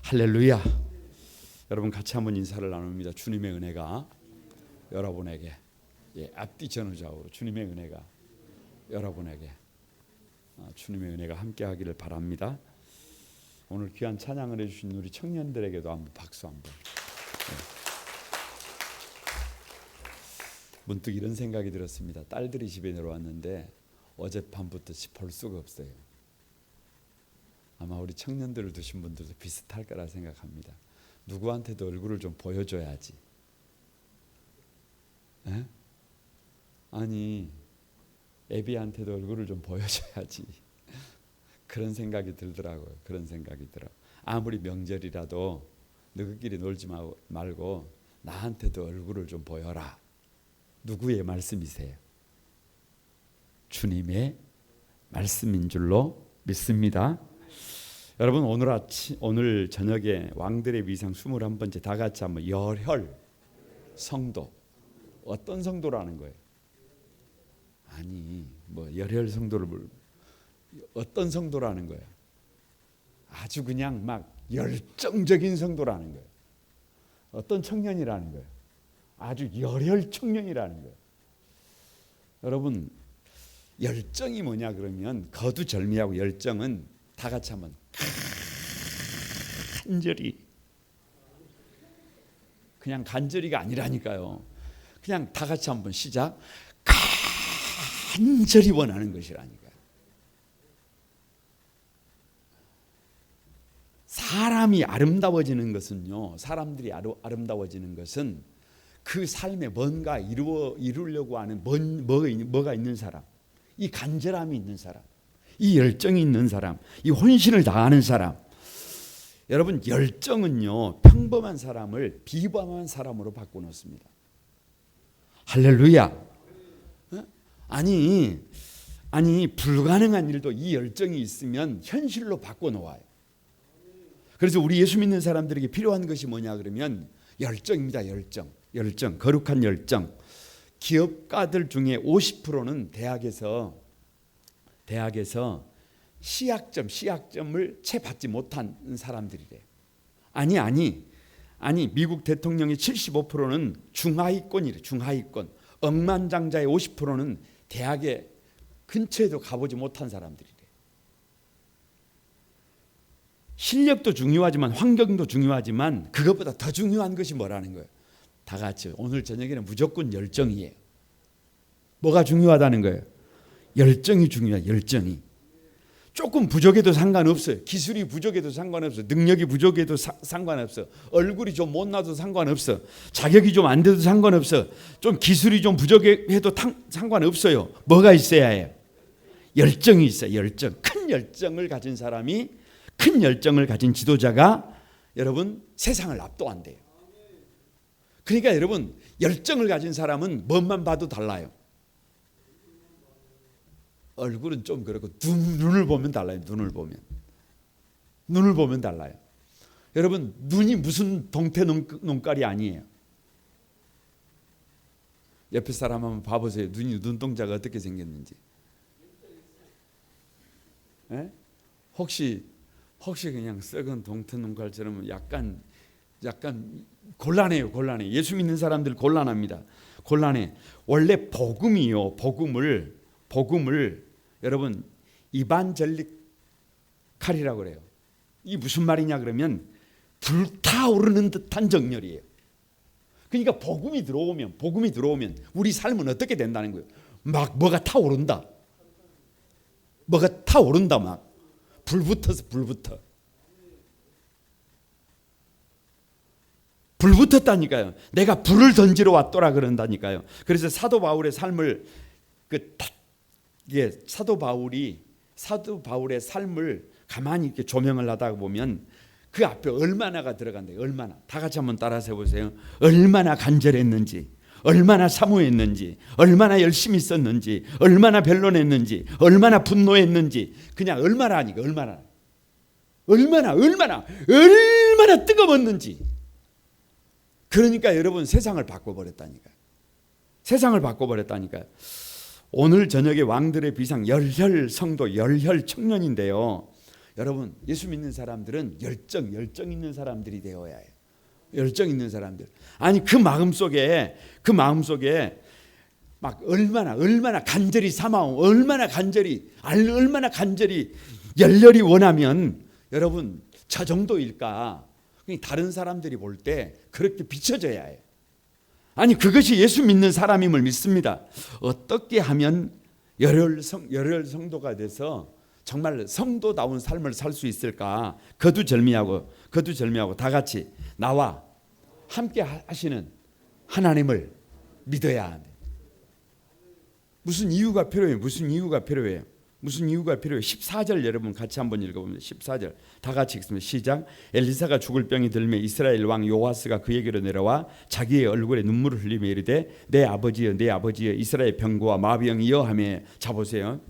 할렐루야. 여러분 같이 한번 인사를 나눕니다. 주님의 은혜가 여러분에게 앞뒤 전후좌우로 주님의 은혜가 여러분에게 주님의 은혜가 함께하기를 바랍니다. 오늘 귀한 찬양을 해주신 우리 청년들에게도 한번 박수 한번. 문득 이런 생각이 들었습니다. 딸들이 집에 내려왔는데 어젯밤부터 집 볼 수가 없어요. 아마 우리 청년들을 두신 분들도 비슷할 거라 생각합니다. 누구한테도 얼굴을 좀 보여줘야지. 에? 아니 애비한테도 얼굴을 좀 보여줘야지. 그런 생각이 들더라고요. 그런 생각이 들어. 아무리 명절이라도 너희끼리 놀지 말고 나한테도 얼굴을 좀 보여라. 누구의 말씀이세요? 주님의 말씀인 줄로 믿습니다. 여러분 오늘 저녁에 왕들의 위상 21번째 다 같이 한번 열혈 성도. 어떤 성도라는 거예요? 아니 열혈 성도를 어떤 성도라는 거예요? 아주 그냥 막 열정적인 성도라는 거예요. 어떤 청년이라는 거예요? 아주 열혈 청년이라는 거예요. 여러분 열정이 뭐냐 그러면 거두절미하고 열정은 다 같이 한번 간절히, 그냥 간절히가 아니라니까요. 그냥 다 같이 한번 시작. 간절히 원하는 것이라니까요. 사람이 아름다워지는 것은요, 사람들이 아름다워지는 것은 그 삶에 뭔가 이루려고 하는 뭐가 있는 사람, 이 간절함이 있는 사람, 이 열정이 있는 사람, 이 혼신을 다하는 사람. 여러분 열정은요 평범한 사람을 비범한 사람으로 바꿔놓습니다. 할렐루야. 아니 불가능한 일도 이 열정이 있으면 현실로 바꿔놓아요. 그래서 우리 예수 믿는 사람들에게 필요한 것이 뭐냐 그러면 열정입니다. 열정, 거룩한 열정. 기업가들 중에 50%는 대학에서 시학점을 채 받지 못한 사람들이래요. 아니 미국 대통령의 75%는 중하위권이래. 중하위권. 억만장자의 50%는 대학의 근처에도 가보지 못한 사람들이래. 실력도 중요하지만 환경도 중요하지만 그것보다 더 중요한 것이 뭐라는 거예요? 다 같이 오늘 저녁에는 무조건 열정이에요. 뭐가 중요하다는 거예요? 열정이 중요해요. 열정이. 조금 부족해도 상관없어요. 기술이 부족해도 상관없어요. 능력이 부족해도 상관없어요. 얼굴이 좀 못나도 상관없어. 자격이 좀 안 돼도 상관없어. 좀 기술이 좀 부족해도 상관없어요. 뭐가 있어야 해요? 열정이 있어요. 열정. 큰 열정을 가진 사람이, 큰 열정을 가진 지도자가 여러분 세상을 압도한대요. 그러니까 여러분 열정을 가진 사람은 뭐만 봐도 달라요. 얼굴은 좀 그렇고 눈을 보면 달라요. 눈을 보면 달라요. 여러분 눈이 무슨 동태 눈깔이 아니에요. 옆에 사람 한번 봐보세요. 눈동자가 어떻게 생겼는지. 에? 혹시 그냥 썩은 동태 눈깔처럼 약간 곤란해요. 예수 믿는 사람들 곤란합니다. 곤란해. 원래 복음이요. 복음을 여러분 이반젤리칼이라고 그래요. 이 무슨 말이냐 그러면 불타오르는 듯한 정열이에요. 그러니까 복음이 들어오면 우리 삶은 어떻게 된다는 거예요? 막 뭐가 타오른다. 막 불 붙었다니까요. 내가 불을 던지러 왔더라 그런다니까요. 그래서 사도 바울의 삶을 사도 바울의 삶을 가만히 이렇게 조명을 하다 보면 그 앞에 얼마나가 들어간대요. 얼마나. 다 같이 한번 따라서 해보세요. 얼마나 간절했는지, 얼마나 사모했는지, 얼마나 열심히 썼는지, 얼마나 변론했는지, 얼마나 분노했는지. 그냥 얼마나 뜨거웠는지. 그러니까 여러분 세상을 바꿔버렸다니까요. 오늘 저녁에 왕들의 비상 열혈 성도, 열혈 청년인데요. 여러분, 예수 믿는 사람들은 열정 있는 사람들이 되어야 해요. 열정 있는 사람들. 아니 그 마음속에 막 얼마나 간절히 삼아오, 얼마나 간절히 열렬히 원하면 여러분 저 정도일까? 다른 사람들이 볼 때 그렇게 비춰져야 해요. 아니 그것이 예수 믿는 사람임을 믿습니다. 어떻게 하면 열혈 성도가 돼서 정말 성도다운 삶을 살 수 있을까? 거두절미하고 다 같이 나와 함께 하시는 하나님을 믿어야 합니다. 무슨 이유가 필요해요? 14절 여러분 같이 한번 읽어보면 14절 다 같이 읽습니다. 시작. 엘리사가 죽을 병이 들매 이스라엘 왕 요아스가 그에게로 내려와 자기의 얼굴에 눈물을 흘리며 이르되 내 아버지여 이스라엘 병거와 마병이여 하며. 자 보세요.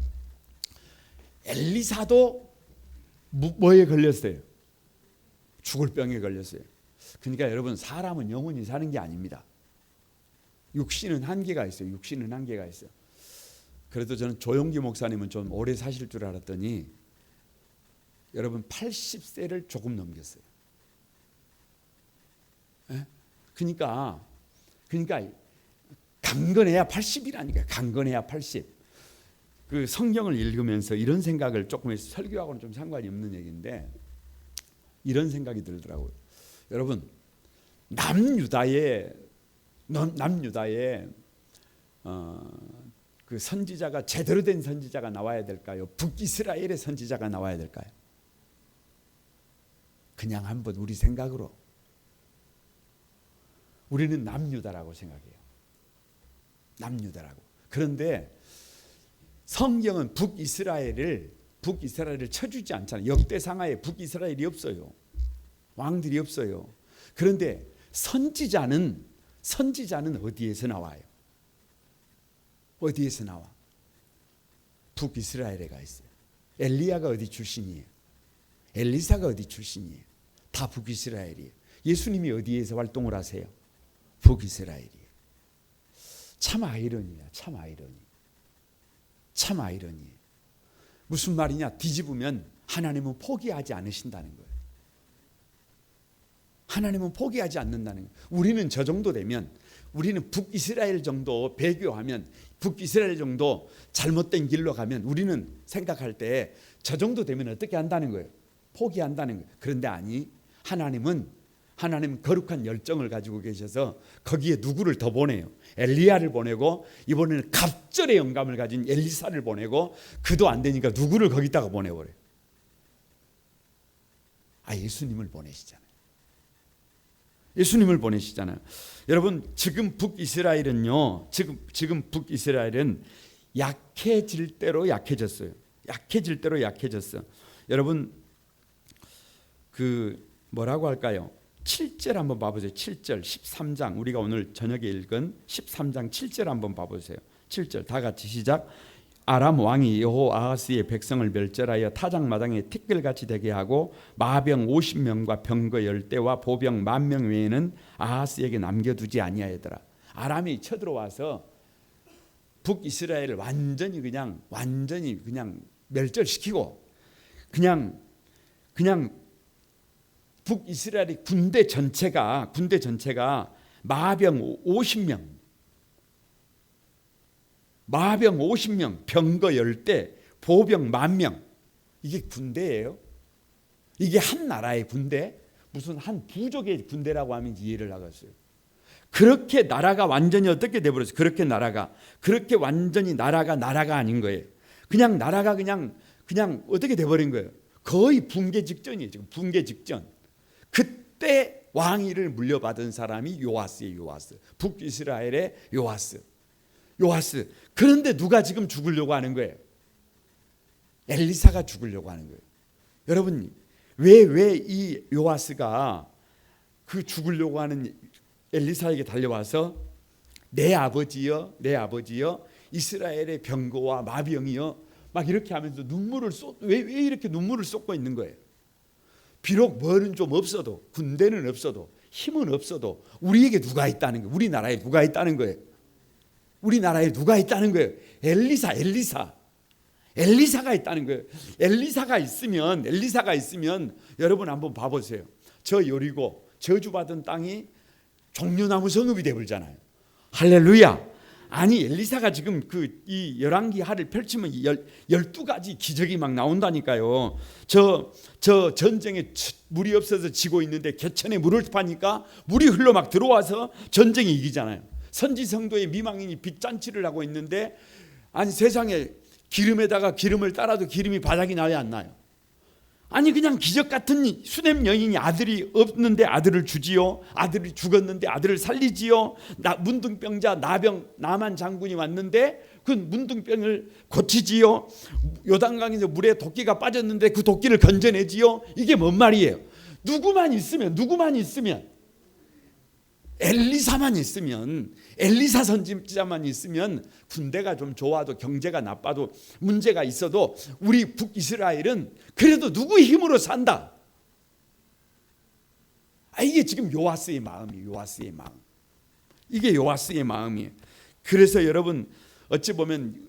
엘리사도 뭐에 걸렸어요? 죽을 병에 걸렸어요. 그러니까 여러분 사람은 영원히 사는 게 아닙니다. 육신은 한계가 있어요. 그래도 저는 조용기 목사님은 좀 오래 사실 줄 알았더니 여러분 80세를 조금 넘겼어요. 예? 그러니까 강건해야 80이라니까요. 강건해야 80. 그 성경을 읽으면서 이런 생각을 조금 해서 설교하고는 좀 상관이 없는 얘기인데 이런 생각이 들더라고요. 여러분 남유다의 그 선지자가 제대로 된 선지자가 나와야 될까요? 북이스라엘의 선지자가 나와야 될까요? 그냥 한번 우리 생각으로 우리는 남유다라고 생각해요. 남유다라고. 그런데 성경은 북이스라엘을 쳐주지 않잖아요. 역대상하에 북이스라엘이 없어요. 왕들이 없어요. 그런데 선지자는 어디에서 나와요? 어디에서 나와? 북이스라엘에 가 있어요. 엘리야가 어디 출신이에요? 엘리사가 어디 출신이에요? 다 북이스라엘이에요. 예수님이 어디에서 활동을 하세요? 북이스라엘이에요. 참 아이러니야. 참 아이러니예요. 무슨 말이냐? 뒤집으면 하나님은 포기하지 않으신다는 거예요. 하나님은 포기하지 않는다는 거예요. 우리는 저 정도 되면 우리는 북이스라엘 정도 배교하면 북이스라엘 정도 잘못된 길로 가면 우리는 생각할 때 저 정도 되면 어떻게 한다는 거예요? 포기한다는 거예요. 그런데 아니 하나님은 거룩한 열정을 가지고 계셔서 거기에 누구를 더 보내요? 엘리야를 보내고 이번에는 갑절의 영감을 가진 엘리사를 보내고 그도 안 되니까 누구를 거기다가 보내버려요? 예수님을 보내시잖아요. 여러분 지금 북이스라엘은요. 지금 북이스라엘은 약해질 대로 약해졌어요. 여러분 그 뭐라고 할까요? 7절 한번 봐보세요. 7절 13장 우리가 오늘 저녁에 읽은 13장 7절 한번 봐보세요. 7절 다 같이 시작. 아람 왕이 여호아하스의 백성을 멸절하여 타작마당에 티끌같이 되게 하고 마병 50명과 병거 10대와 보병 10,000명 외에는 아하스에게 남겨두지 아니하였더라. 아람이 쳐들어와서 북이스라엘을 완전히 그냥 멸절시키고 그냥 북이스라엘의 군대 전체가 마병 50명, 병거 10대, 보병 10,000명. 이게 군대예요? 이게 한 나라의 군대? 무슨 한 부족의 군대라고 하면 이해를 하겠어요. 그렇게 나라가 완전히 어떻게 돼버렸어요? 그렇게 완전히 나라가 아닌 거예요. 그냥 나라가 그냥 어떻게 돼버린 거예요? 거의 붕괴 직전이에요. 지금 붕괴 직전. 그때 왕위를 물려받은 사람이 요아스예요. 북이스라엘의 요아스. 그런데 누가 지금 죽으려고 하는 거예요? 엘리사가 죽으려고 하는 거예요. 여러분 왜 이 요아스가 그 죽으려고 하는 엘리사에게 달려와서 내 아버지여 이스라엘의 병거와 마병이여 막 이렇게 하면서 왜 이렇게 눈물을 쏟고 있는 거예요? 비록 뭐는 좀 없어도 군대는 없어도 힘은 없어도 우리에게 누가 있다는 거예요? 우리나라에 누가 있다는 거예요? 엘리사. 엘리사가 있다는 거예요. 엘리사가 있으면 여러분 한번 봐보세요. 저 여리고 저주받은 땅이 종려나무 성읍이 되버리잖아요. 할렐루야. 아니 엘리사가 지금 이 열왕기 하를 펼치면 12가지 기적이 막 나온다니까요. 저 전쟁에 물이 없어서 지고 있는데 개천에 물을 파니까 물이 흘러 막 들어와서 전쟁이 이기잖아요. 선지성도의 미망인이 빚잔치를 하고 있는데 아니 세상에 기름에다가 기름을 따라도 기름이 바닥이 나요 안 나요? 아니 그냥 기적 같은 수냄 여인이 아들이 없는데 아들을 주지요. 아들이 죽었는데 아들을 살리지요. 문둥병자 나만 장군이 왔는데 그 문둥병을 고치지요. 요단강에서 물에 도끼가 빠졌는데 그 도끼를 건져내지요. 이게 뭔 말이에요? 누구만 있으면 엘리사만 있으면, 엘리사 선지자만 있으면 군대가 좀 좋아도 경제가 나빠도 문제가 있어도 우리 북이스라엘은 그래도 누구의 힘으로 산다. 이게 지금 요아스의 마음이에요. 이게 요아스의 마음이에요. 그래서 여러분 어찌 보면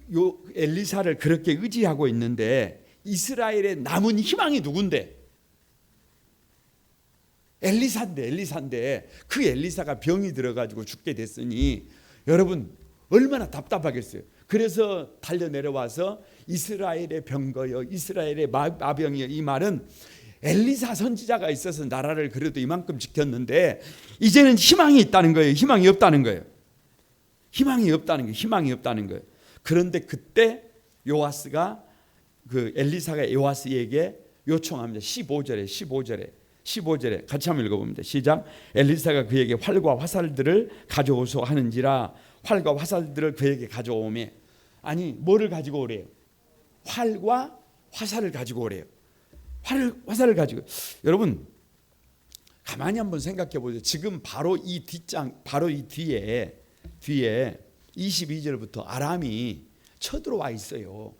엘리사를 그렇게 의지하고 있는데 이스라엘의 남은 희망이 누군데? 엘리사인데 그 엘리사가 병이 들어가지고 죽게 됐으니 여러분 얼마나 답답하겠어요. 그래서 달려 내려와서 이스라엘의 병거여 이스라엘의 마병이여. 이 말은 엘리사 선지자가 있어서 나라를 그래도 이만큼 지켰는데 이제는 희망이 있다는 거예요. 희망이 없다는 거예요. 그런데 그때 요아스가 엘리사가 요아스에게 요청합니다. 15절에 같이 한번 읽어봅니다. 시작. 엘리사가 그에게 활과 화살들을 가져오소 하는지라. 활과 화살들을 그에게 가져오매. 아니 뭐를 가지고 오래요? 활과 화살을 가지고 오래요. 화살을 가지고. 여러분 가만히 한번 생각해 보세요. 지금 바로 이 뒤에 22절부터 아람이 쳐들어와 있어요.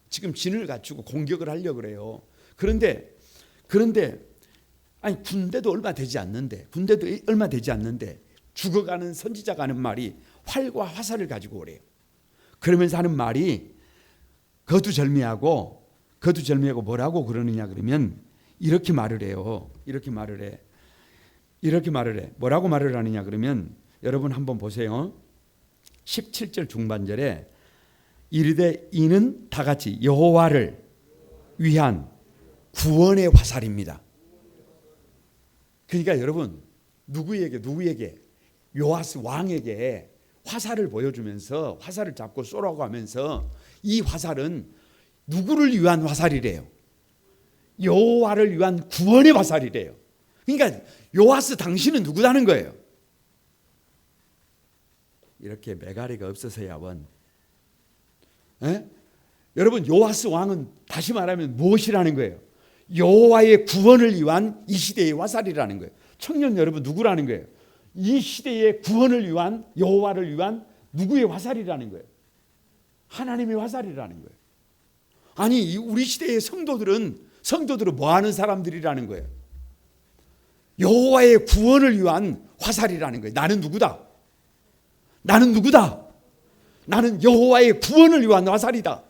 지금 진을 갖추고 공격을 하려고 그래요. 그런데 아니 군대도 얼마 되지 않는데 죽어가는 선지자가 하는 말이 활과 화살을 가지고 오래요. 그러면서 하는 말이 거두절미하고 뭐라고 그러느냐 그러면 이렇게 말을 해요. 뭐라고 말을 하느냐 그러면 여러분 한번 보세요. 17절 중반절에 이르되 이는 다 같이 여호와를 위한 구원의 화살입니다. 그러니까 여러분 누구에게 요아스 왕에게 화살을 보여주면서 화살을 잡고 쏘라고 하면서 이 화살은 누구를 위한 화살이래요? 여호와를 위한 구원의 화살이래요. 그러니까 요아스 당신은 누구다는 거예요? 이렇게 메가리가 없어서야 원. 여러분 요아스 왕은 다시 말하면 무엇이라는 거예요? 여호와의 구원을 위한 이 시대의 화살이라는 거예요. 청년 여러분 누구라는 거예요? 이 시대의 구원을 위한 여호와를 위한 누구의 화살이라는 거예요? 하나님의 화살이라는 거예요. 아니 우리 시대의 성도들은 뭐 하는 사람들이라는 거예요? 여호와의 구원을 위한 화살이라는 거예요. 나는 누구다? 나는 여호와의 구원을 위한 화살이다.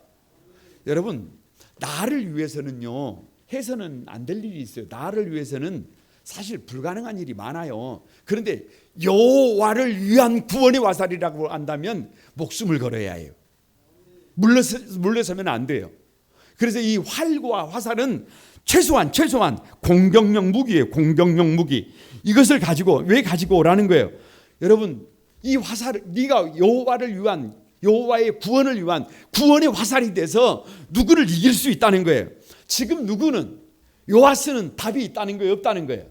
여러분 나를 위해서는요 해서는 안 될 일이 있어요. 나를 위해서는 사실 불가능한 일이 많아요. 그런데 여호와를 위한 구원의 화살이라고 한다면 목숨을 걸어야 해요. 물러서면 안 돼요. 그래서 이 활과 화살은 최소한 공격용 무기예요. 공격용 무기. 이것을 왜 가지고 오라는 거예요? 여러분 이 화살을 네가 여호와의 구원을 위한 구원의 화살이 돼서 누구를 이길 수 있다는 거예요. 지금 누구는 요아스는 답이 있다는 거예요? 없다는 거예요?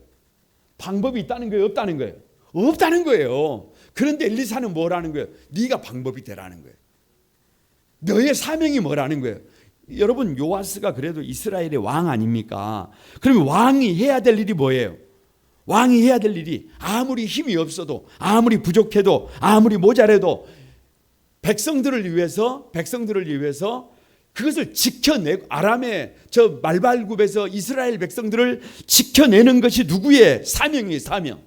방법이 있다는 거예요? 없다는 거예요? 없다는 거예요. 그런데 엘리사는 뭐라는 거예요? 네가 방법이 되라는 거예요. 너의 사명이 뭐라는 거예요? 여러분 요아스가 그래도 이스라엘의 왕 아닙니까? 그러면 왕이 해야 될 일이 뭐예요? 왕이 해야 될 일이 아무리 힘이 없어도 아무리 부족해도 아무리 모자라도 백성들을 위해서 그것을 지켜내고 아람의 저 말발굽에서 이스라엘 백성들을 지켜내는 것이 누구의 사명이에요? 사명.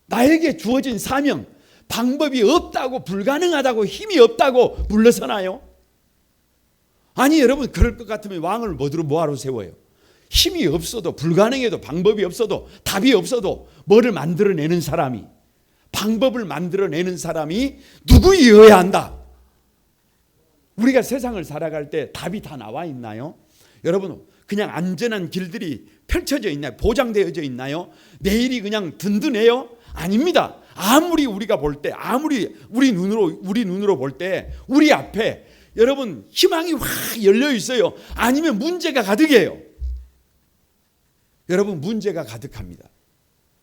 나에게 주어진 사명. 방법이 없다고 불가능하다고 힘이 없다고 물러서나요? 아니 여러분, 그럴 것 같으면 왕을 뭐하러 세워요? 힘이 없어도, 불가능해도, 방법이 없어도, 답이 없어도 뭐를 만들어내는 사람이, 방법을 만들어내는 사람이 누구이어야 한다. 우리가 세상을 살아갈 때 답이 다 나와 있나요? 여러분, 그냥 안전한 길들이 펼쳐져 있나요? 보장되어져 있나요? 내일이 그냥 든든해요? 아닙니다. 아무리 우리가 볼 때, 아무리 우리 눈으로 볼 때 우리 앞에 여러분 희망이 확 열려 있어요. 아니면 문제가 가득해요. 여러분, 문제가 가득합니다.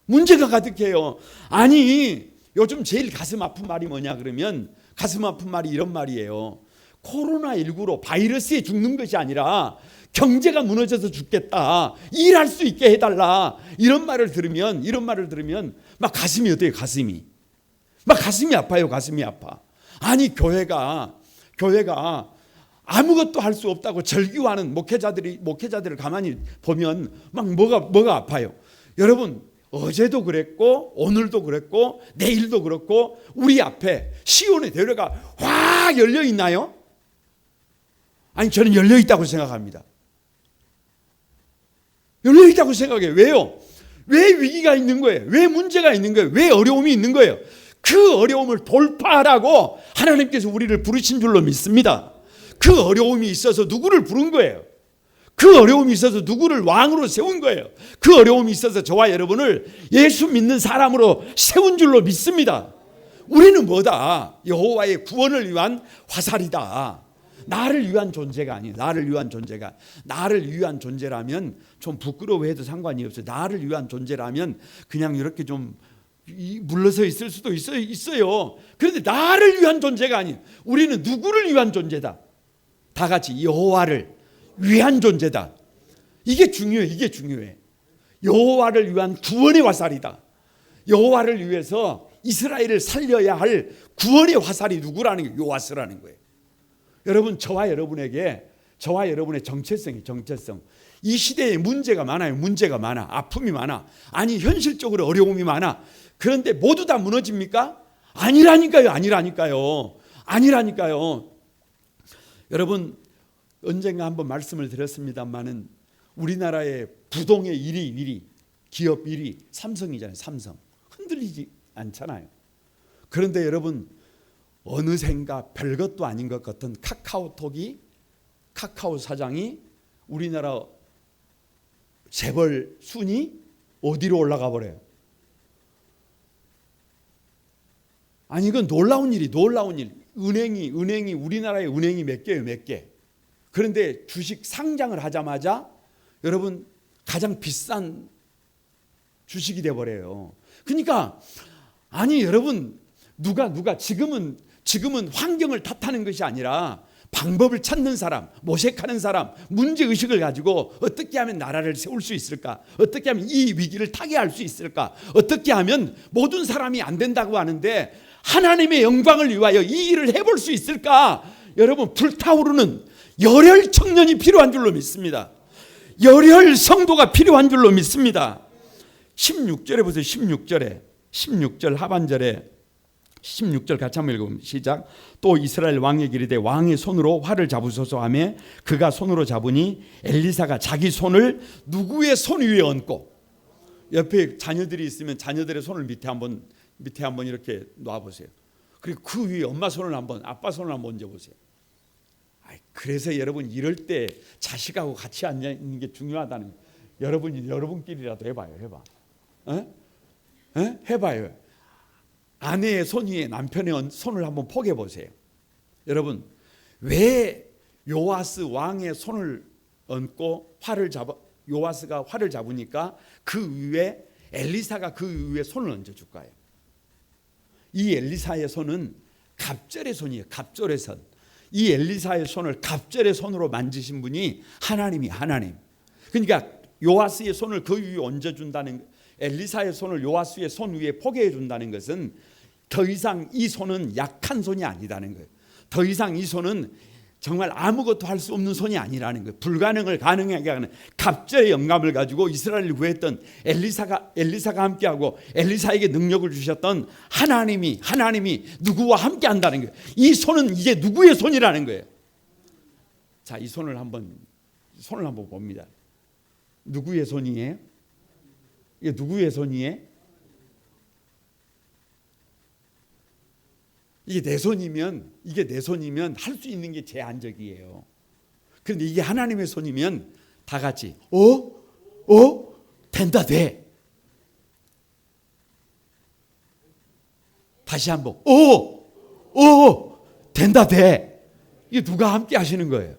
문제가 가득해요. 아니 요즘 제일 가슴 아픈 말이 뭐냐 그러면, 가슴 아픈 말이 이런 말이에요. 코로나19로 바이러스에 죽는 것이 아니라 경제가 무너져서 죽겠다, 일할 수 있게 해달라, 이런 말을 들으면 막 가슴이 어때요? 가슴이 막 가슴이 아파요. 가슴이 아파. 아니 교회가 아무것도 할 수 없다고 절규하는 목회자들을 가만히 보면 막 뭐가 아파요. 여러분, 어제도 그랬고 오늘도 그랬고 내일도 그렇고 우리 앞에 시온의 대로가 확 열려 있나요? 아니 저는 열려 있다고 생각합니다. 열려 있다고 생각해요. 왜요? 왜 위기가 있는 거예요? 왜 문제가 있는 거예요? 왜 어려움이 있는 거예요? 그 어려움을 돌파하라고 하나님께서 우리를 부르신 줄로 믿습니다. 그 어려움이 있어서 누구를 부른 거예요? 그 어려움이 있어서 누구를 왕으로 세운 거예요? 그 어려움이 있어서 저와 여러분을 예수 믿는 사람으로 세운 줄로 믿습니다. 우리는 뭐다? 여호와의 구원을 위한 화살이다. 나를 위한 존재가 아니에요. 나를 위한 존재라면 좀 부끄러워해도 상관이 없어요. 나를 위한 존재라면 그냥 이렇게 좀 물러서 있을 수도 있어요. 그런데 나를 위한 존재가 아니에요. 우리는 누구를 위한 존재다? 다 같이 여호와를 위한 존재다. 이게 중요해. 여호와를 위한 구원의 화살이다. 여호와를 위해서 이스라엘을 살려야 할 구원의 화살이 누구라는 거예요? 요아스라는 거예요. 여러분, 저와 여러분의 정체성. 이 시대에 문제가 많아요. 아픔이 많아. 아니 현실적으로 어려움이 많아. 그런데 모두 다 무너집니까? 아니라니까요. 여러분, 언젠가 한번 말씀을 드렸습니다만은 우리나라의 부동의 1위, 기업 1위 삼성이잖아요. 삼성. 흔들리지 않잖아요. 그런데 여러분, 어느샌가 별것도 아닌 것 같은 카카오 사장이 우리나라 재벌 순위 어디로 올라가 버려요? 아니 이건 놀라운 일. 은행이 우리나라의 은행이 몇 개. 그런데 주식 상장을 하자마자 여러분 가장 비싼 주식이 돼 버려요. 그러니까 아니 여러분, 누가 지금은 환경을 탓하는 것이 아니라 방법을 찾는 사람, 모색하는 사람, 문제의식을 가지고 어떻게 하면 나라를 세울 수 있을까? 어떻게 하면 이 위기를 타개할 수 있을까? 어떻게 하면 모든 사람이 안 된다고 하는데 하나님의 영광을 위하여 이 일을 해볼 수 있을까? 여러분, 불타오르는 열혈 청년이 필요한 줄로 믿습니다. 열혈 성도가 필요한 줄로 믿습니다. 16절에 보세요. 16절 하반절에 16절 같이 한번 읽어보면 시작. 또 이스라엘 왕에게 이르되 왕의 손으로 활을 잡으소서 하매 그가 손으로 잡으니 엘리사가 자기 손을 누구의 손 위에 얹고, 옆에 자녀들이 있으면 자녀들의 손을 밑에 한번 이렇게 놔보세요. 그리고 그 위에 아빠 손을 한번 얹어보세요. 그래서 여러분, 이럴 때 자식하고 같이 앉아 있는 게 중요하다는 거예요. 여러분끼리라도 해봐. 해봐요. 아내의 손 위에 남편의 손을 한번 포개 보세요. 여러분, 왜 요아스 왕의 손을 얹고 요아스가 활을 잡으니까 그 위에 엘리사가 그 위에 손을 얹어줄까요? 이 엘리사의 손은 갑절의 손이에요. 갑절의 손. 이 엘리사의 손을 갑절의 손으로 만지신 분이 하나님. 그러니까 요아스의 손을 그 위에 얹어준다는, 엘리사의 손을 요아스의 손 위에 포개해 준다는 것은 더 이상 이 손은 약한 손이 아니라는 거예요. 더 이상 이 손은 정말 아무것도 할 수 없는 손이 아니라는 거예요. 불가능을 가능하게 하는 갑절의 영감을 가지고 이스라엘을 구했던 엘리사가 함께하고 엘리사에게 능력을 주셨던 하나님이 누구와 함께 한다는 거예요. 이 손은 이제 누구의 손이라는 거예요? 자, 이 손을 한번 봅니다. 누구의 손이에요? 이게 누구의 손이에요? 이게 내 손이면 할 수 있는 게 제한적이에요. 그런데 이게 하나님의 손이면 다 같이 된다 돼. 다시 한번 된다 돼. 이게 누가 함께 하시는 거예요?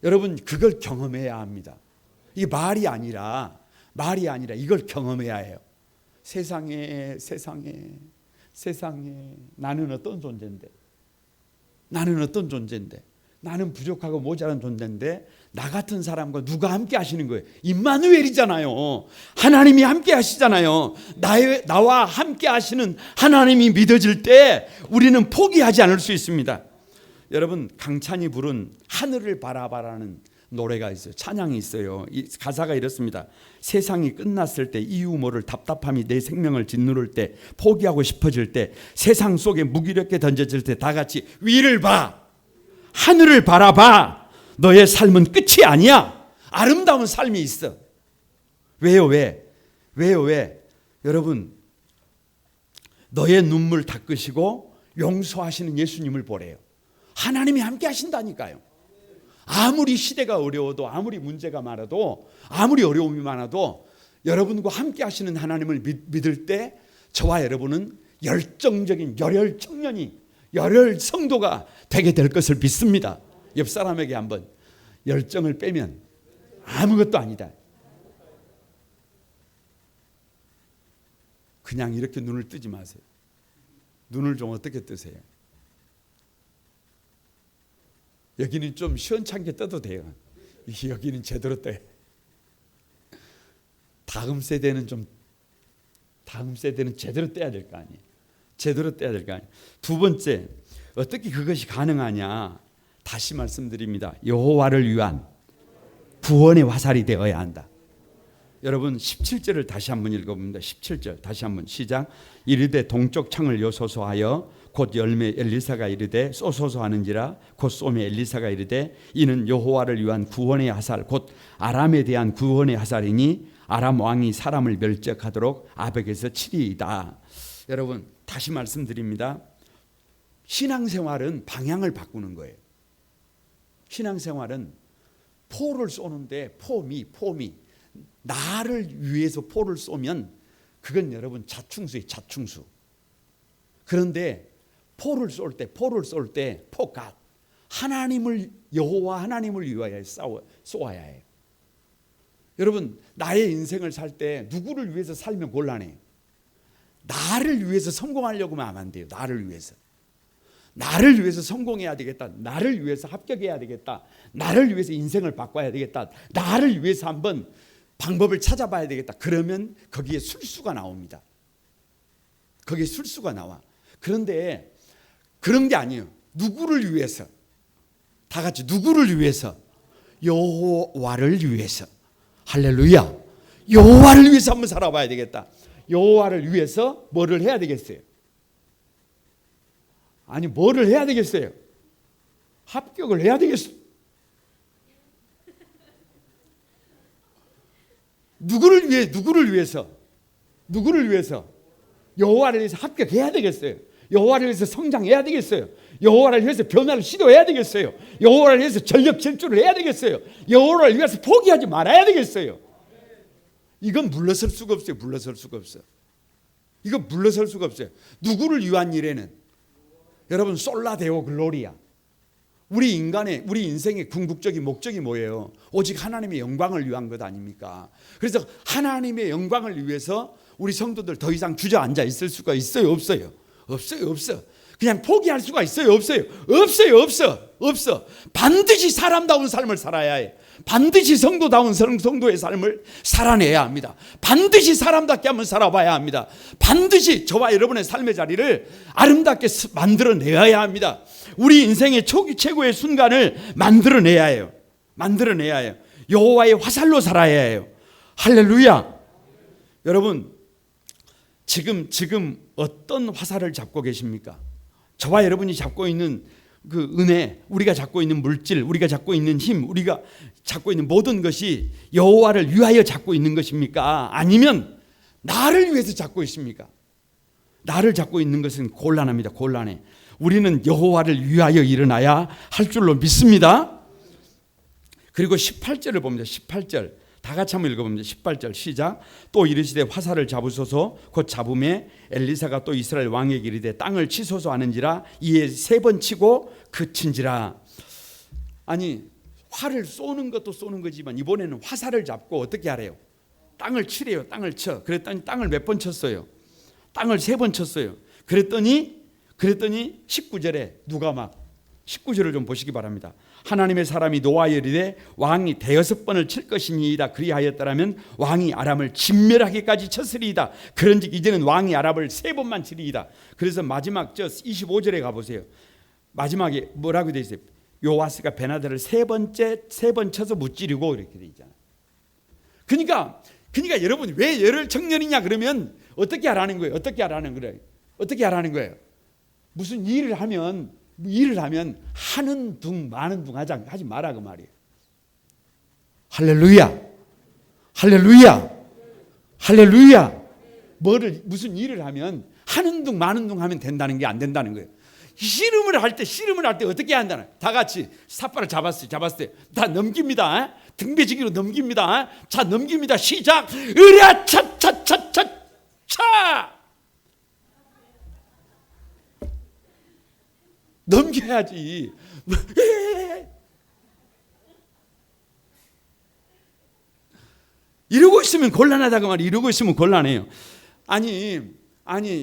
여러분, 그걸 경험해야 합니다. 이게 말이 아니라 이걸 경험해야 해요. 세상에 나는 어떤 존재인데, 나는 부족하고 모자란 존재인데 나 같은 사람과 누가 함께 하시는 거예요? 임마누엘이잖아요. 하나님이 함께 하시잖아요. 나와 함께 하시는 하나님이 믿어질 때 우리는 포기하지 않을 수 있습니다. 여러분, 강찬이 부른 하늘을 바라봐라는 노래가 있어요. 찬양이 있어요. 이 가사가 이렇습니다. 세상이 끝났을 때, 이유 모를 답답함이 내 생명을 짓누를 때, 포기하고 싶어질 때, 세상 속에 무기력하게 던져질 때 다 같이 위를 봐, 하늘을 바라봐. 너의 삶은 끝이 아니야. 아름다운 삶이 있어. 왜요? 여러분, 너의 눈물 닦으시고 용서하시는 예수님을 보래요. 하나님이 함께 하신다니까요. 아무리 시대가 어려워도, 아무리 문제가 많아도, 아무리 어려움이 많아도 여러분과 함께 하시는 하나님을 믿을 때 저와 여러분은 열정적인 열혈 청년이, 열혈 성도가 되게 될 것을 믿습니다. 옆 사람에게 한번, 열정을 빼면 아무것도 아니다. 그냥 이렇게 눈을 뜨지 마세요. 눈을 좀 어떻게 뜨세요? 여기는 좀 시원찮게 떠도 돼요. 여기는 제대로 떠요. 다음 세대는 제대로 떼야 될 거 아니에요. 두 번째, 어떻게 그것이 가능하냐? 다시 말씀드립니다. 여호와를 위한 구원의 화살이 되어야 한다. 여러분, 17절을 다시 한번 읽어봅니다. 17절 다시 한번 시작. 이르되 동쪽 창을 여소서 하여 곧 열매 엘리사가 이르되 쏘소서 하는지라 곧 쏘매 엘리사가 이르되 이는 여호와를 위한 구원의 화살 곧 아람에 대한 구원의 화살이니 아람 왕이 사람을 멸적하도록 아벡에서 치리이다. 여러분, 다시 말씀드립니다. 신앙생활은 방향을 바꾸는 거예요. 신앙생활은 포를 쏘는데 폼이 나를 위해서 포를 쏘면 그건 여러분 자충수예요. 자충수. 그런데 포를 쏠 때 포가 여호와 하나님을 위하여 쏘아야 해요. 여러분, 나의 인생을 살 때 누구를 위해서 살면 곤란해요. 나를 위해서 성공하려고 하면 안 돼요. 나를 위해서 성공해야 되겠다. 나를 위해서 합격해야 되겠다. 나를 위해서 인생을 바꿔야 되겠다. 나를 위해서 한번 방법을 찾아봐야 되겠다. 그러면 거기에 술수가 나옵니다. 거기에 술수가 나와. 그런데 그런 게 아니에요. 누구를 위해서? 다 같이 누구를 위해서? 여호와를 위해서. 할렐루야. 여호와를 위해서 한번 살아봐야 되겠다. 여호와를 위해서 뭐를 해야 되겠어요? 아니, 뭐를 해야 되겠어요? 합격을 해야 되겠어요. 누구를 위해서? 여호와를 위해서 합격해야 되겠어요. 여호와를 위해서 성장해야 되겠어요. 여호와를 위해서 변화를 시도해야 되겠어요. 여호와를 위해서 전력 질주를 해야 되겠어요. 여호와를 위해서 포기하지 말아야 되겠어요. 이건 물러설 수가 없어요. 이건 물러설 수가 없어요. 누구를 위한 일에는 여러분, 솔라 데오 글로리아. 우리 인생의 궁극적인 목적이 뭐예요? 오직 하나님의 영광을 위한 것 아닙니까? 그래서 하나님의 영광을 위해서 우리 성도들 더 이상 주저앉아 있을 수가 있어요? 없어요? 없어요. 그냥 포기할 수가 있어요? 없어요? 없어. 반드시 사람다운 삶을 살아야 해. 반드시 성도다운 성도의 삶을 살아내야 합니다. 반드시 사람답게 한번 살아봐야 합니다. 반드시 저와 여러분의 삶의 자리를 아름답게 만들어내야 합니다. 우리 인생의 최고의 순간을 만들어내야 해요. 여호와의 화살로 살아야 해요. 할렐루야. 여러분, 지금 어떤 화살을 잡고 계십니까? 저와 여러분이 잡고 있는 그 은혜, 우리가 잡고 있는 물질, 우리가 잡고 있는 힘, 우리가 잡고 있는 모든 것이 여호와를 위하여 잡고 있는 것입니까? 아니면 나를 위해서 잡고 있습니까? 나를 잡고 있는 것은 곤란합니다. 곤란해. 우리는 여호와를 위하여 일어나야 할 줄로 믿습니다. 그리고 18절을 봅니다. 18절 다 같이 한번 읽어봅니다. 18절 시작. 또 이르시되 화살을 잡으소서. 곧 잡음에 엘리사가 또 이스라엘 왕에게 이르되 땅을 치소서 하는지라. 이에 3번 치고 그친지라. 아니 활을 쏘는 것도 쏘는 거지만 이번에는 화살을 잡고 어떻게 하래요? 땅을 치래요. 땅을 쳐. 그랬더니 땅을 몇 번 쳤어요? 땅을 3번 쳤어요. 그랬더니 19절에 누가 막 19절을 좀 보시기 바랍니다. 하나님의 사람이 노아에 이르되 왕이 5번을 칠 것이니이다. 그리하였더라면 왕이 아람을 진멸하기까지 쳤으리이다. 그런즉 이제는 왕이 아람을 3번만 치리이다. 그래서 마지막 저 25절에 가보세요. 마지막에 뭐라고 되어 있어요? 요아스가 베나다를 3번 쳐서 무찌르고 이렇게 되어 있잖아요. 그러니까 여러분 왜 열흘 청년이냐 그러면 어떻게 하라는 거예요? 어떻게 하라는 거예요? 무슨 일을 하면 하는 둥 마는 둥 하지 마라 그 말이에요. 할렐루야. 무슨 일을 하면 하는 둥 마는 둥 하면 된다는 게 안 된다는 거예요. 씨름을 할 때 어떻게 한다는? 다 같이 삿발을 잡았을 때 다 넘깁니다. 등배지기로 넘깁니다. 자 넘깁니다. 시작. 으랴 차차차차차. 넘겨야지. 이러고 있으면 곤란하다고 말이에요. 이러고 있으면 곤란해요. 아니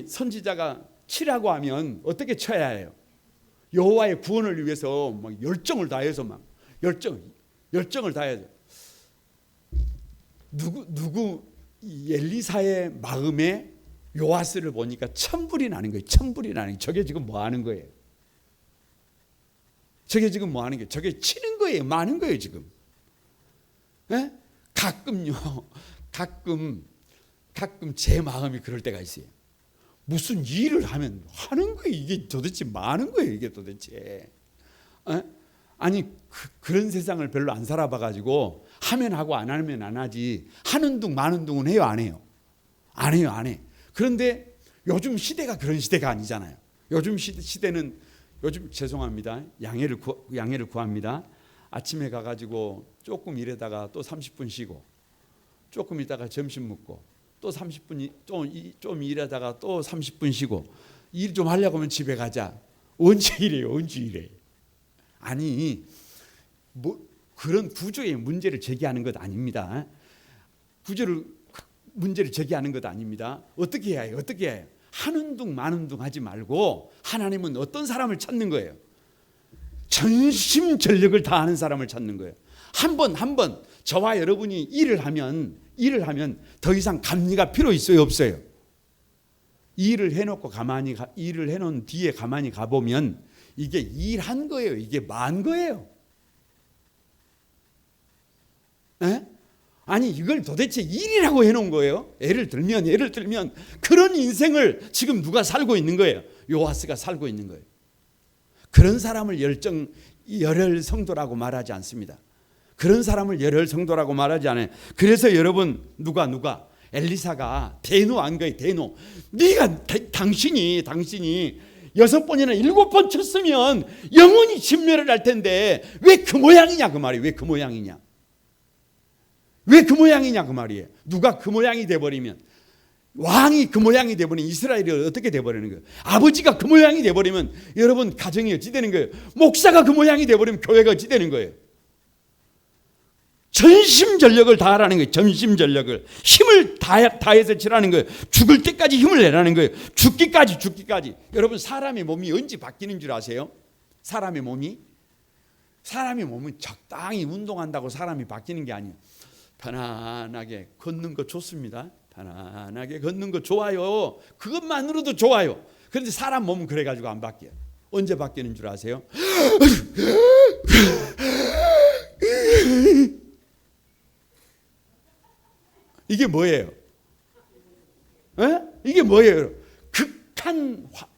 선지자가 치라고 하면 어떻게 쳐야 해요? 여호와의 구원을 위해서 막 열정을 다해서 막 열정을 다해서 누구 엘리사의 마음에 요아스를 보니까 천불이 나는 거예요. 저게 지금 뭐 하는 거예요? 저게 치는 거예요? 많은 거예요 지금. 에? 가끔 제 마음이 그럴 때가 있어요. 무슨 일을 하면 하는 거예요. 이게 도대체 많은 거예요. 이게 도대체. 에? 아니 그런 세상을 별로 안 살아봐가지고 하면 하고 안 하면 안 하지. 하는 둥 마는 둥은 해요 안 해요? 안 해. 그런데 요즘 시대가 그런 시대가 아니잖아요. 요즘 시대는 죄송합니다. 양해를 구합니다. 아침에 가가지고 조금 일하다가 또 30분 쉬고 조금 있다가 점심 먹고 또 30분 좀 일하다가 또 30분 쉬고 일 좀 하려고 하면 집에 가자. 언제 이래요? 아니 뭐 그런 구조의 문제를 제기하는 것 아닙니다. 문제를 제기하는 것 아닙니다. 어떻게 해야 해요? 하는 둥 마는 둥 하지 말고 하나님은 어떤 사람을 찾는 거예요? 전심전력을 다하는 사람을 찾는 거예요. 한 번 저와 여러분이 일을 하면 더 이상 감리가 필요 있어요 없어요? 일을 해놓은 뒤에 가만히 가보면 이게 일한 거예요. 이게 만 거예요. 에? 아니 이걸 도대체 일이라고 해놓은 거예요. 예를 들면 그런 인생을 지금 누가 살고 있는 거예요? 요아스가 살고 있는 거예요. 그런 사람을 열혈 성도라고 말하지 않습니다. 그런 사람을 열혈 성도라고 말하지 않아요. 그래서 여러분 누가 엘리사가 대노한 거예요. 대노. 당신이 6번이나 7번 쳤으면 영원히 진멸을 할 텐데 왜 그 모양이냐 그 말이에요. 왜 그 모양이냐 그 말이에요. 누가 그 모양이 돼버리면 왕이 그 모양이 돼버리면 이스라엘이 어떻게 돼버리는 거예요? 아버지가 그 모양이 돼버리면 여러분 가정이 어찌 되는 거예요? 목사가 그 모양이 돼버리면 교회가 어찌 되는 거예요? 전심전력을 다하라는 거예요. 전심전력을 힘을 다해서 치라는 거예요. 죽을 때까지 힘을 내라는 거예요. 죽기까지. 여러분 사람의 몸이 언제 바뀌는 줄 아세요? 사람의 몸은 적당히 운동한다고 사람이 바뀌는 게 아니에요. 편안하게 걷는 거 좋습니다. 편안하게 걷는 거 좋아요. 그것만으로도 좋아요. 그런데 사람 몸은 그래가지고 안 바뀌어요. 언제 바뀌는 줄 아세요? 이게 뭐예요? 에? 이게 뭐예요?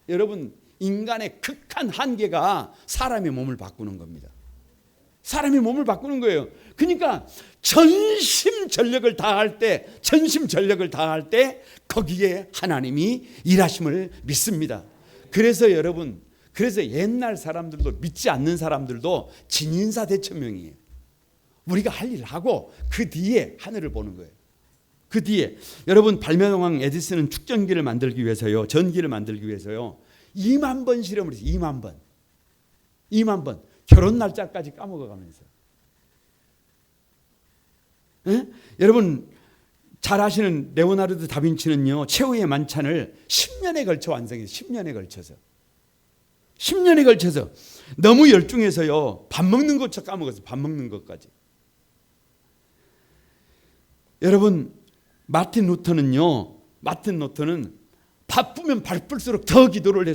여러분 인간의 극한 한계가 사람의 몸을 바꾸는 겁니다. 사람의 몸을 바꾸는 거예요. 그러니까 전심전력을 다할 때 거기에 하나님이 일하심을 믿습니다. 그래서 여러분, 그래서 옛날 사람들도, 믿지 않는 사람들도 진인사 대천명이에요. 우리가 할 일 하고 그 뒤에 하늘을 보는 거예요. 그 뒤에 여러분, 발명왕 에디슨은 축전기를 만들기 위해서요, 전기를 만들기 위해서요 2만 번 실험을 했어요. 2만 번 결혼 날짜까지 까먹어가면서. 에? 여러분 잘 아시는 레오나르도 다빈치는요, 최후의 만찬을 10년에 걸쳐 완성했어요. 10년에 걸쳐서 너무 열중해서요, 밥 먹는 것도 까먹었어요. 밥 먹는 것까지. 여러분 마틴 루터는 바쁘면 바쁠수록 더 기도를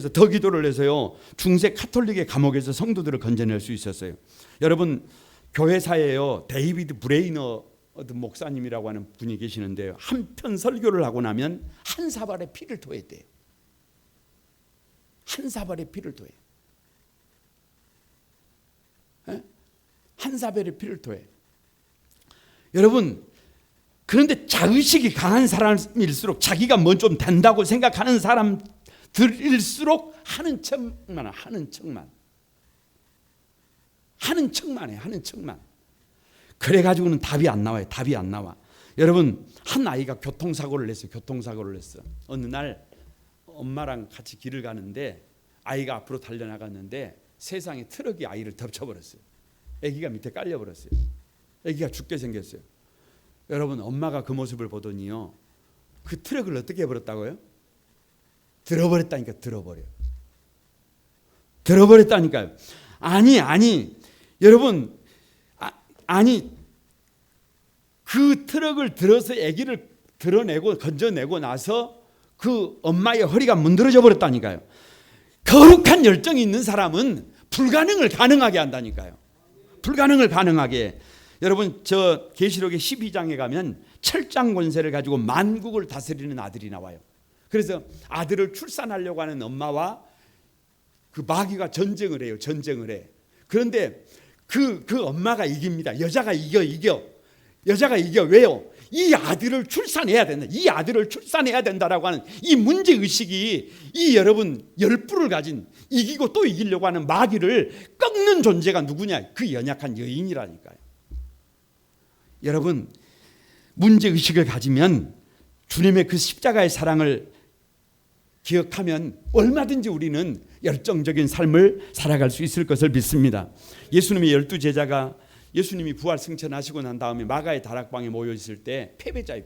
해서요 중세 카톨릭의 감옥에서 성도들을 건져낼 수 있었어요. 여러분 교회사에요 데이비드 브레이너드 목사님이라고 하는 분이 계시는데요, 한 편 설교를 하고 나면 한 사발의 피를 토했대요. 한 사발의 피를 토해. 한 사발의 피를 토해. 여러분 그런데 자의식이 강한 사람일수록, 자기가 뭐 좀 된다고 생각하는 사람들일수록 하는 척만 해요. 그래가지고는 답이 안 나와요. 여러분 한 아이가 교통사고를 냈어요. 어느 날 엄마랑 같이 길을 가는데 아이가 앞으로 달려나갔는데 세상에 트럭이 아이를 덮쳐버렸어요. 아기가 밑에 깔려버렸어요. 아기가 죽게 생겼어요. 여러분 엄마가 그 모습을 보더니요, 그 트럭을 어떻게 해버렸다고요? 들어버렸다니까요. 아니 여러분, 그 트럭을 들어서 아기를 건져내고 나서 그 엄마의 허리가 문드러져 버렸다니까요. 거룩한 열정이 있는 사람은 불가능을 가능하게 한다니까요. 불가능을 가능하게. 여러분 저 계시록의 12장에 가면 철장 권세를 가지고 만국을 다스리는 아들이 나와요. 그래서 아들을 출산하려고 하는 엄마와 그 마귀가 전쟁을 해요. 그런데 그 엄마가 이깁니다. 여자가 이겨. 왜요? 이 아들을 출산해야 된다라고 하는 이 문제 의식이, 이 여러분 열불을 가진, 이기고 또 이기려고 하는 마귀를 꺾는 존재가 누구냐? 그 연약한 여인이라니까요. 여러분 문제 의식을 가지면, 주님의 그 십자가의 사랑을 기억하면 얼마든지 우리는 열정적인 삶을 살아갈 수 있을 것을 믿습니다. 예수님의 12제자가 예수님이 부활 승천하시고 난 다음에 마가의 다락방에 모여 있을 때 패배자예요.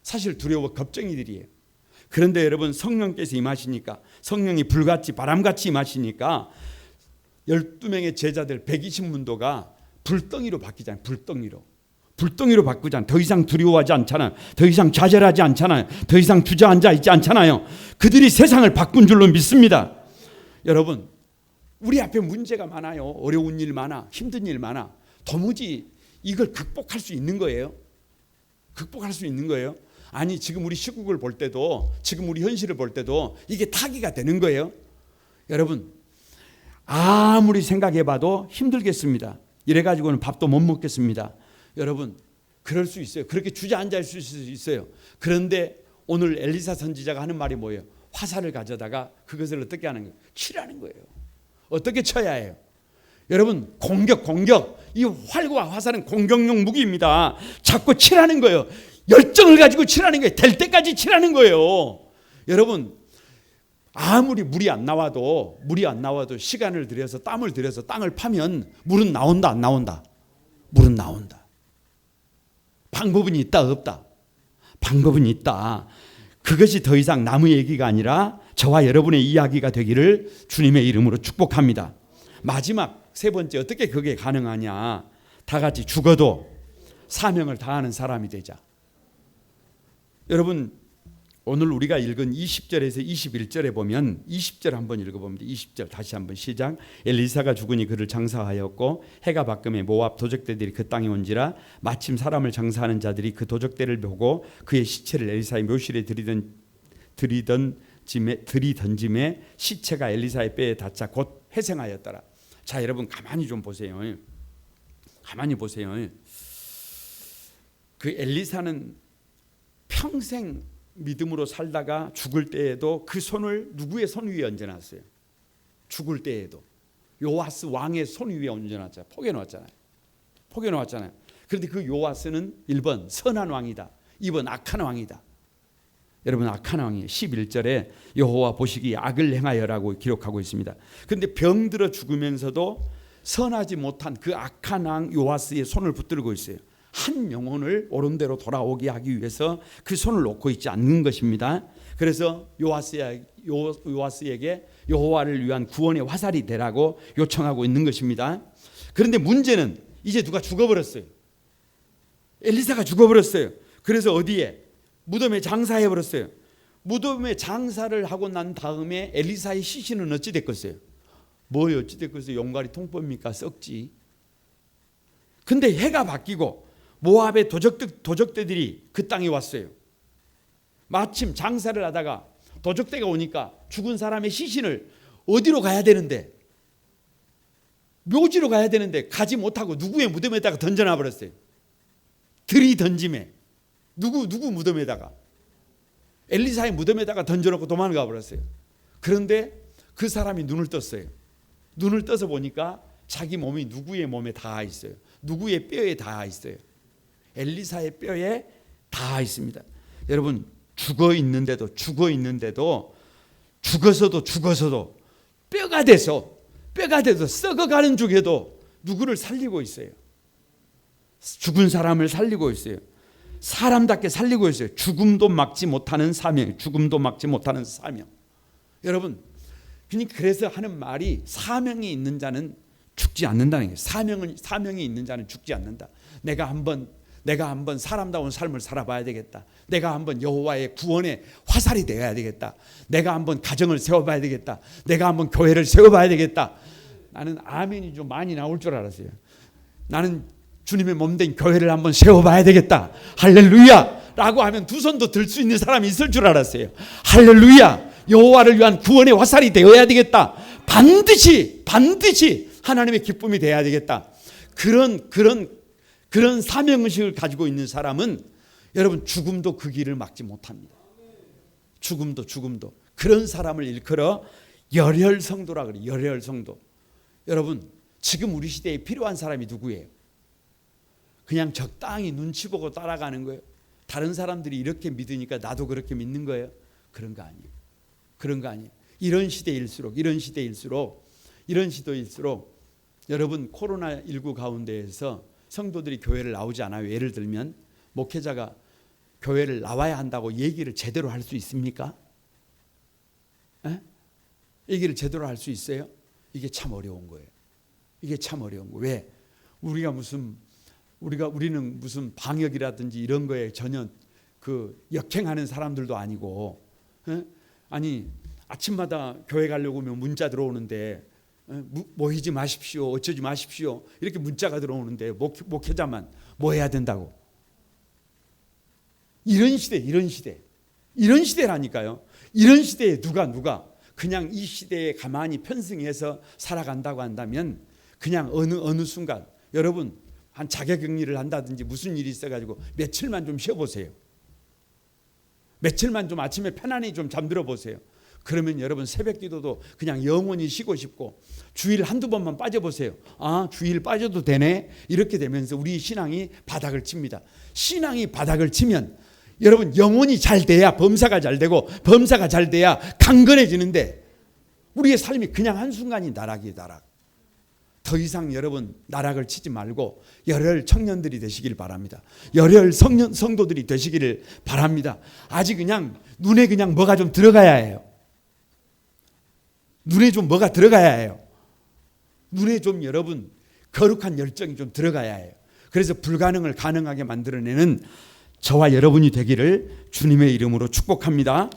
사실 두려워 겁쟁이들이에요. 그런데 여러분 성령께서 임하시니까, 성령이 불같이 바람같이 임하시니까 12명의 제자들 120문도가 불덩이로 바뀌잖아요. 불덩이로 바꾸잖아요. 더 이상 두려워하지 않잖아요. 더 이상 좌절하지 않잖아요. 더 이상 주저앉아 있지 않잖아요. 그들이 세상을 바꾼 줄로 믿습니다. 여러분 우리 앞에 문제가 많아요. 어려운 일 많아. 힘든 일 많아. 도무지 이걸 극복할 수 있는 거예요? 아니 지금 우리 시국을 볼 때도, 지금 우리 현실을 볼 때도 이게 타개가 되는 거예요? 여러분 아무리 생각해봐도 힘들겠습니다. 이래가지고는 밥도 못 먹겠습니다. 여러분 그럴 수 있어요. 그렇게 주저앉아 있을 수 있어요. 그런데 오늘 엘리사 선지자가 하는 말이 뭐예요? 화살을 가져다가 그것을 어떻게 하는 거예요? 치라는 거예요. 어떻게 쳐야 해요? 여러분 공격. 이 활과 화살은 공격용 무기입니다. 자꾸 치라는 거예요. 열정을 가지고 치라는 거예요. 될 때까지 치라는 거예요. 여러분 아무리 물이 안 나와도 시간을 들여서 땀을 들여서 땅을 파면 물은 나온다 안 나온다? 물은 나온다. 방법은 있다 없다? 방법은 있다. 그것이 더 이상 남의 얘기가 아니라 저와 여러분의 이야기가 되기를 주님의 이름으로 축복합니다. 마지막 세 번째, 어떻게 그게 가능하냐? 다 같이 죽어도 사명을 다하는 사람이 되자. 여러분 오늘 우리가 읽은 20절에서 21절에 보면, 20절 한번 읽어봅니다. 20절 다시 한번 시작. 엘리사가 죽으니 그를 장사하였고 해가 바꿈에 모압 도적대들이 그 땅에 온지라 마침 사람을 장사하는 자들이 그 도적대를 보고 그의 시체를 엘리사의 묘실에 들이던 들이던짐에 시체가 엘리사의 뼈에 닿자 곧 회생하였더라. 자, 여러분 가만히 좀 보세요. 가만히 보세요. 그 엘리사는 평생 믿음으로 살다가 죽을 때에도 그 손을 누구의 손 위에 얹어놨어요? 죽을 때에도 요아스 왕의 손 위에 얹어놨잖아요. 포개놓았잖아요. 그런데 그 요아스는 1번 선한 왕이다, 2번 악한 왕이다. 여러분, 악한 왕이 11절에 여호와 보시기에 악을 행하여라고 기록하고 있습니다. 그런데 병들어 죽으면서도 선하지 못한 그 악한 왕 요아스의 손을 붙들고 있어요. 한 영혼을 옳은 대로 돌아오게 하기 위해서 그 손을 놓고 있지 않는 것입니다. 그래서 요아스에게 여호와를 위한 구원의 화살이 되라고 요청하고 있는 것입니다. 그런데 문제는 이제 누가 죽어버렸어요. 엘리사가 죽어버렸어요. 그래서 어디에? 무덤에 장사해버렸어요. 무덤에 장사를 하고 난 다음에 엘리사의 시신은 어찌 됐겠어요? 뭐 어찌 됐겠어요? 용가리 통법입니까? 썩지. 근데 해가 바뀌고 모압의 도적대들이 그 땅에 왔어요. 마침 장사를 하다가 도적대가 오니까 죽은 사람의 시신을 어디로 가야 되는데, 묘지로 가야 되는데 가지 못하고 누구의 무덤에다가 던져놔 버렸어요. 들이던짐에 누구 무덤에다가, 엘리사의 무덤에다가 던져놓고 도망가 버렸어요. 그런데 그 사람이 눈을 떴어요. 눈을 떠서 보니까 자기 몸이 누구의 몸에 닿아 있어요. 누구의 뼈에 닿아 있어요. 엘리사의 뼈에 닿아 있습니다. 여러분, 죽어서도 뼈가 돼서 썩어가는 중에도 누구를 살리고 있어요. 죽은 사람을 살리고 있어요. 사람답게 살리고 있어요. 죽음도 막지 못하는 사명. 여러분, 그래서 하는 말이 사명이 있는 자는 죽지 않는다는 거예요. 사명이 있는 자는 죽지 않는다. 내가 한번 사람다운 삶을 살아봐야 되겠다. 내가 한번 여호와의 구원의 화살이 되어야 되겠다. 내가 한번 가정을 세워봐야 되겠다. 내가 한번 교회를 세워봐야 되겠다. 나는 아멘이 좀 많이 나올 줄 알았어요. 나는 주님의 몸된 교회를 한번 세워봐야 되겠다. 할렐루야! 라고 하면 두 손도 들 수 있는 사람이 있을 줄 알았어요. 할렐루야! 여호와를 위한 구원의 화살이 되어야 되겠다. 반드시 하나님의 기쁨이 되어야 되겠다. 그런 사명의식을 가지고 있는 사람은 여러분, 죽음도 그 길을 막지 못합니다. 죽음도. 그런 사람을 일컬어 열혈성도라 그래요. 열혈성도. 여러분, 지금 우리 시대에 필요한 사람이 누구예요? 그냥 적당히 눈치 보고 따라가는 거예요. 다른 사람들이 이렇게 믿으니까 나도 그렇게 믿는 거예요. 그런 거 아니에요. 이런 시대일수록 여러분, 코로나19 가운데에서 성도들이 교회를 나오지 않아요. 예를 들면 목회자가 교회를 나와야 한다고 얘기를 제대로 할 수 있습니까? 얘기를 제대로 할 수 있어요? 이게 참 어려운 거예요. 왜? 우리는 무슨 방역이라든지 이런 거에 전혀 역행하는 사람들도 아니고, 아니 아침마다 교회 가려고 하면 문자 들어오는데 모이지 마십시오, 어쩌지 마십시오, 이렇게 문자가 들어오는데 목회자만 뭐 해야 된다고? 이런 시대라니까요. 이런 시대에 누가 그냥 이 시대에 가만히 편승해서 살아간다고 한다면 그냥 어느 순간 여러분 한 자가격리를 한다든지 무슨 일이 있어가지고 며칠만 좀 쉬어보세요. 며칠만 좀 아침에 편안히 좀 잠들어 보세요. 그러면 여러분 새벽 기도도 그냥 영원히 쉬고 싶고, 주일 한두 번만 빠져보세요. 아, 주일 빠져도 되네. 이렇게 되면서 우리 신앙이 바닥을 칩니다. 신앙이 바닥을 치면 여러분 영혼이 잘 돼야 범사가 잘 되고, 범사가 잘 돼야 강건해지는데 우리의 삶이 그냥 한순간이 나락이에요. 나락. 더 이상 여러분 나락을 치지 말고 열혈 청년들이 되시길 바랍니다. 열혈 성도들이 되시기를 바랍니다. 아직 그냥 눈에 그냥 뭐가 좀 들어가야 해요. 눈에 좀 뭐가 들어가야 해요. 눈에 좀 여러분 거룩한 열정이 좀 들어가야 해요. 그래서 불가능을 가능하게 만들어내는 저와 여러분이 되기를 주님의 이름으로 축복합니다.